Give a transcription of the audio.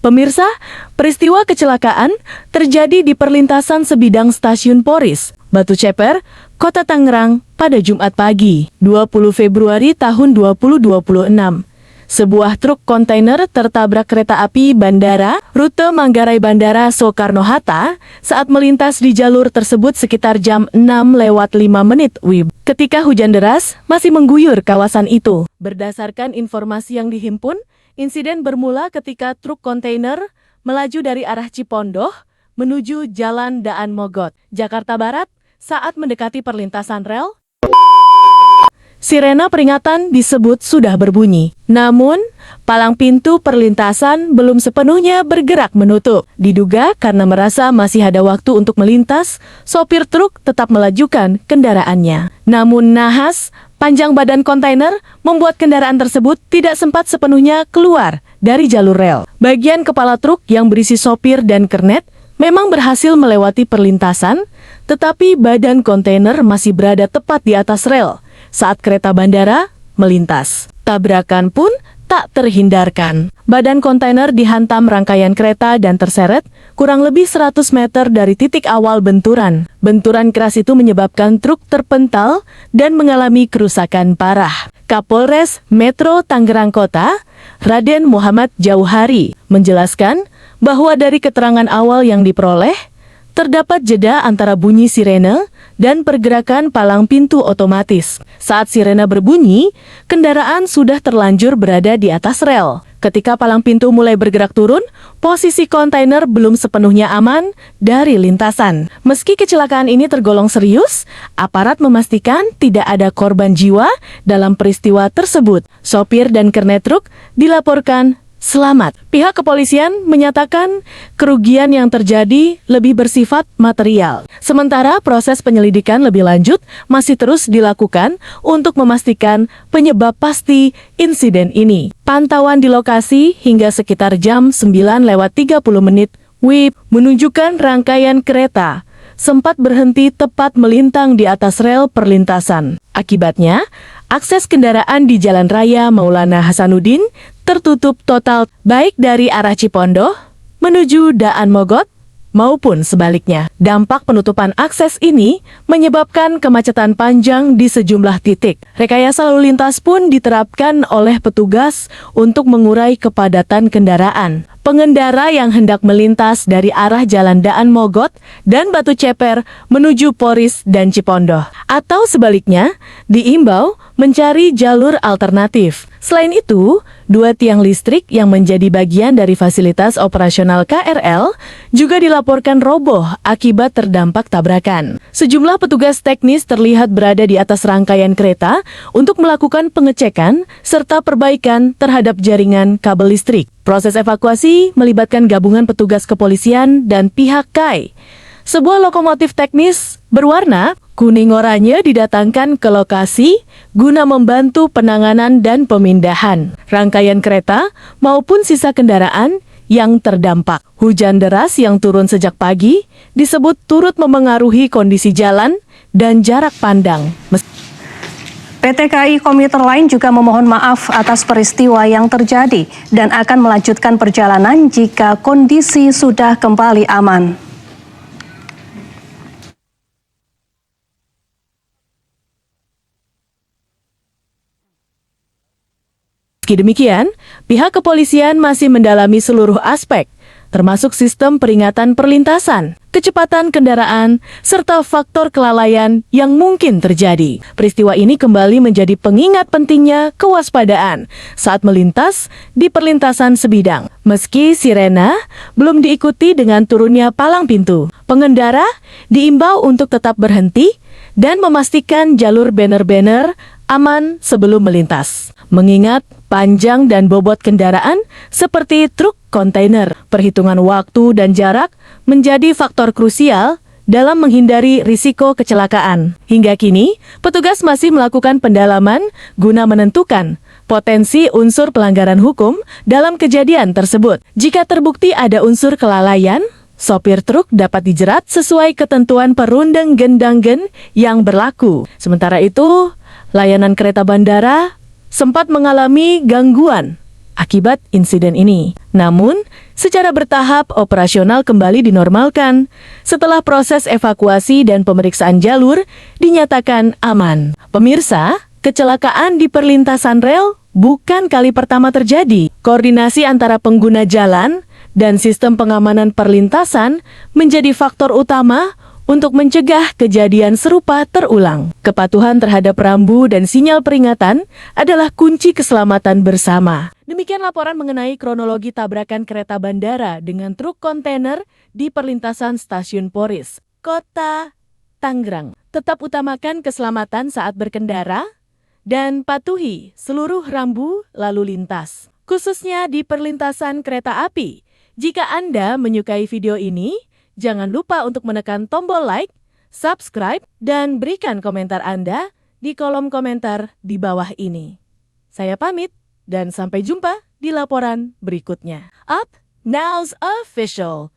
Pemirsa, peristiwa kecelakaan terjadi di perlintasan sebidang stasiun Poris, Batu Ceper, Kota Tangerang pada Jumat pagi, 20 Februari tahun 2026. Sebuah truk kontainer tertabrak kereta api bandara rute Manggarai Bandara Soekarno-Hatta saat melintas di jalur tersebut sekitar jam 6:05 WIB. Ketika hujan deras masih mengguyur kawasan itu. Berdasarkan informasi yang dihimpun, insiden bermula ketika truk kontainer melaju dari arah Cipondoh menuju Jalan Daan Mogot, Jakarta Barat saat mendekati perlintasan rel. Sirena peringatan disebut sudah berbunyi. Namun, palang pintu perlintasan belum sepenuhnya bergerak menutup. Diduga karena merasa masih ada waktu untuk melintas, sopir truk tetap melajukan kendaraannya. Namun nahas, panjang badan kontainer membuat kendaraan tersebut tidak sempat sepenuhnya keluar dari jalur rel. Bagian kepala truk yang berisi sopir dan kernet memang berhasil melewati perlintasan, tetapi badan kontainer masih berada tepat di atas rel saat kereta bandara melintas. Tabrakan pun tak terhindarkan. Badan kontainer dihantam rangkaian kereta dan terseret kurang lebih 100 meter dari titik awal benturan. Benturan keras itu menyebabkan truk terpental dan mengalami kerusakan parah. Kapolres Metro Tangerang Kota, Raden Muhammad Jauhari, menjelaskan bahwa dari keterangan awal yang diperoleh, terdapat jeda antara bunyi sirene dan pergerakan palang pintu otomatis. Saat sirene berbunyi, kendaraan sudah terlanjur berada di atas rel. Ketika palang pintu mulai bergerak turun, posisi kontainer belum sepenuhnya aman dari lintasan. Meski kecelakaan ini tergolong serius, aparat memastikan tidak ada korban jiwa dalam peristiwa tersebut. Sopir dan kernet truk dilaporkan selamat. Pihak kepolisian menyatakan kerugian yang terjadi lebih bersifat material. Sementara proses penyelidikan lebih lanjut masih terus dilakukan untuk memastikan penyebab pasti insiden ini. Pantauan di lokasi hingga sekitar jam 9:30 WIB menunjukkan rangkaian kereta sempat berhenti tepat melintang di atas rel perlintasan. Akibatnya, akses kendaraan di Jalan Raya Maulana Hasanuddin tertutup total baik dari arah Cipondoh menuju Daan Mogot maupun sebaliknya. Dampak penutupan akses ini menyebabkan kemacetan panjang di sejumlah titik. Rekayasa lalu lintas pun diterapkan oleh petugas untuk mengurai kepadatan kendaraan. Pengendara yang hendak melintas dari arah Jalan Daan Mogot dan Batu Ceper menuju Poris dan Cipondoh, atau sebaliknya, diimbau mencari jalur alternatif. Selain itu, 2 tiang listrik yang menjadi bagian dari fasilitas operasional KRL juga dilaporkan roboh akibat terdampak tabrakan. Sejumlah petugas teknis terlihat berada di atas rangkaian kereta untuk melakukan pengecekan serta perbaikan terhadap jaringan kabel listrik. Proses evakuasi melibatkan gabungan petugas kepolisian dan pihak KAI. Sebuah lokomotif teknis berwarna kuning oranye didatangkan ke lokasi guna membantu penanganan dan pemindahan rangkaian kereta maupun sisa kendaraan yang terdampak. Hujan deras yang turun sejak pagi disebut turut memengaruhi kondisi jalan dan jarak pandang. PT KAI Komuter Line juga memohon maaf atas peristiwa yang terjadi dan akan melanjutkan perjalanan jika kondisi sudah kembali aman. Meski demikian, pihak kepolisian masih mendalami seluruh aspek, termasuk sistem peringatan perlintasan, kecepatan kendaraan, serta faktor kelalaian yang mungkin terjadi. Peristiwa ini kembali menjadi pengingat pentingnya kewaspadaan saat melintas di perlintasan sebidang. Meski sirena belum diikuti dengan turunnya palang pintu, pengendara diimbau untuk tetap berhenti dan memastikan jalur banner-banner aman sebelum melintas. Mengingat panjang dan bobot kendaraan seperti truk kontainer, perhitungan waktu dan jarak menjadi faktor krusial dalam menghindari risiko kecelakaan. Hingga kini, petugas masih melakukan pendalaman guna menentukan potensi unsur pelanggaran hukum dalam kejadian tersebut. Jika terbukti ada unsur kelalaian, sopir truk dapat dijerat sesuai ketentuan Perundang Gendanggen yang berlaku. Sementara itu, layanan kereta bandara sempat mengalami gangguan akibat insiden ini. Namun, secara bertahap operasional kembali dinormalkan setelah proses evakuasi dan pemeriksaan jalur dinyatakan aman. Pemirsa, kecelakaan di perlintasan rel bukan kali pertama terjadi. Koordinasi antara pengguna jalan dan sistem pengamanan perlintasan menjadi faktor utama untuk mencegah kejadian serupa terulang. Kepatuhan terhadap rambu dan sinyal peringatan adalah kunci keselamatan bersama. Demikian laporan mengenai kronologi tabrakan kereta bandara dengan truk kontainer di perlintasan Stasiun Poris, Kota Tangerang. Tetap utamakan keselamatan saat berkendara dan patuhi seluruh rambu lalu lintas, khususnya di perlintasan kereta api. Jika Anda menyukai video ini, jangan lupa untuk menekan tombol like, subscribe, dan berikan komentar Anda di kolom komentar di bawah ini. Saya pamit, dan sampai jumpa di laporan berikutnya. Up Now's Official.